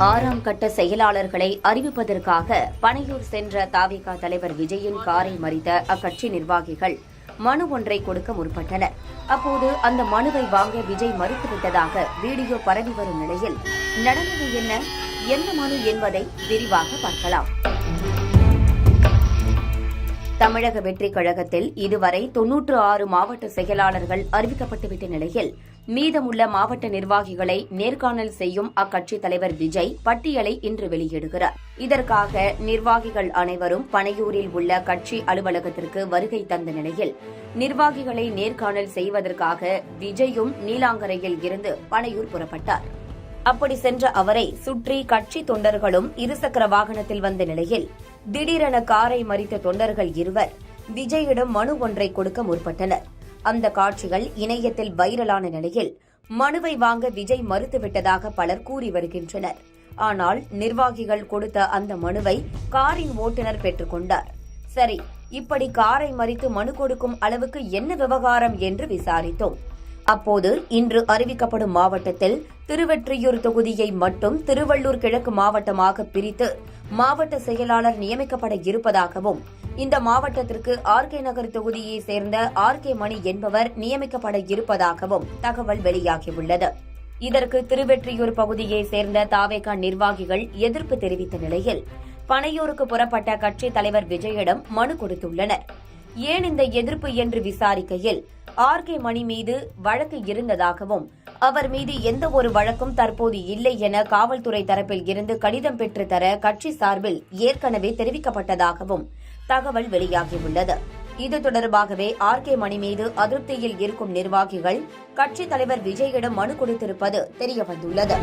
6ஆம் கட்ட செயலாளர்களை அறிவிப்பதற்காக பனையூர் சென்ற தாவேகா தலைவர் விஜயின் காரை மறித்த அக்கட்சி நிர்வாகிகள் மனு ஒன்றை கொடுக்க முற்பட்டனர். அப்போது அந்த மனுவை வாங்க விஜய் மறுத்துவிட்டதாக வீடியோ பரவி வரும் நிலையில் நடந்தது என்ன மனு என்பதை விரிவாக பார்க்கலாம். தமிழக வெற்றிக் கழகத்தில் இதுவரை 96 மாவட்ட செயலாளர்கள் அறிவிக்கப்பட்டுவிட்ட நிலையில் மீதமுள்ள மாவட்ட நிர்வாகிகளை நேர்காணல் செய்யும் அக்கட்சித் தலைவர் விஜய் பட்டியலை இன்று வெளியிடுகிறார். இதற்காக நிர்வாகிகள் அனைவரும் பனையூரில் உள்ள கட்சி அலுவலகத்திற்கு வருகை தந்த நிலையில் நிர்வாகிகளை நேர்காணல் செய்வதற்காக விஜயும் நீலாங்கரையில் இருந்து பனையூர் புறப்பட்டார். அப்படி சென்ற அவரை சுற்றி கட்சி தொண்டர்களும் இருசக்கர வாகனத்தில் வந்த நிலையில் திடீரென காரை மறித்த தொண்டர்கள் இருவர் விஜயிடம் மனு ஒன்றை கொடுக்க முற்பட்டனர். அந்த காட்சிகள் இணையத்தில் வைரலான நிலையில் மனுவை வாங்க விஜய் மறுத்துவிட்டதாக பலர் கூறி வருகின்றனர். ஆனால் நிர்வாகிகள் கொடுத்த அந்த மனுவை காரின் ஓட்டுநர் பெற்றுக் கொண்டார். சரி, இப்படி காரை மறித்து மனு கொடுக்கும் அளவுக்கு என்ன விவகாரம் என்று விசாரித்தோம். அப்போது இன்று அறிவிக்கப்படும் மாவட்டத்தில் திருவெற்றியூர் தொகுதியை மட்டும் திருவள்ளூர் கிழக்கு மாவட்டமாக பிரித்து மாவட்ட செயலாளர் நியமிக்கப்பட இருப்பதாகவும் இந்த மாவட்டத்திற்கு ஆர்கே நகர் தொகுதியை சேர்ந்த ஆர்கே மணி என்பவர் நியமிக்கப்பட இருப்பதாகவும் தகவல் வெளியாகியுள்ளது. இதற்கு திருவெற்றியூர் பகுதியை சேர்ந்த தாவேகா நிர்வாகிகள் எதிர்ப்பு தெரிவித்த நிலையில் பனையூருக்கு புறப்பட்ட கட்சித் தலைவர் விஜயிடம் மனு கொடுத்துள்ளனர். ஏன் இந்த எதிர்ப்பு என்று விசாரிக்கையில் ஆர்கே மணி மீது வழக்கு இருந்ததாகவும் அவர் மீது எந்த ஒரு வழக்கும் தற்போது இல்லை என காவல்துறை தரப்பில் இருந்து கடிதம் பெற்று தர கட்சி சார்பில் ஏற்கனவே தெரிவிக்கப்பட்டதாகவும் தகவல் வெளியாகியுள்ளது. இது தொடர்பாகவே ஆர்கே மணி மீது அதிருப்தியில் இருக்கும் நிர்வாகிகள் கட்சித் தலைவர் விஜயிடம் மனு கொடுத்திருப்பது தெரியவந்துள்ளது.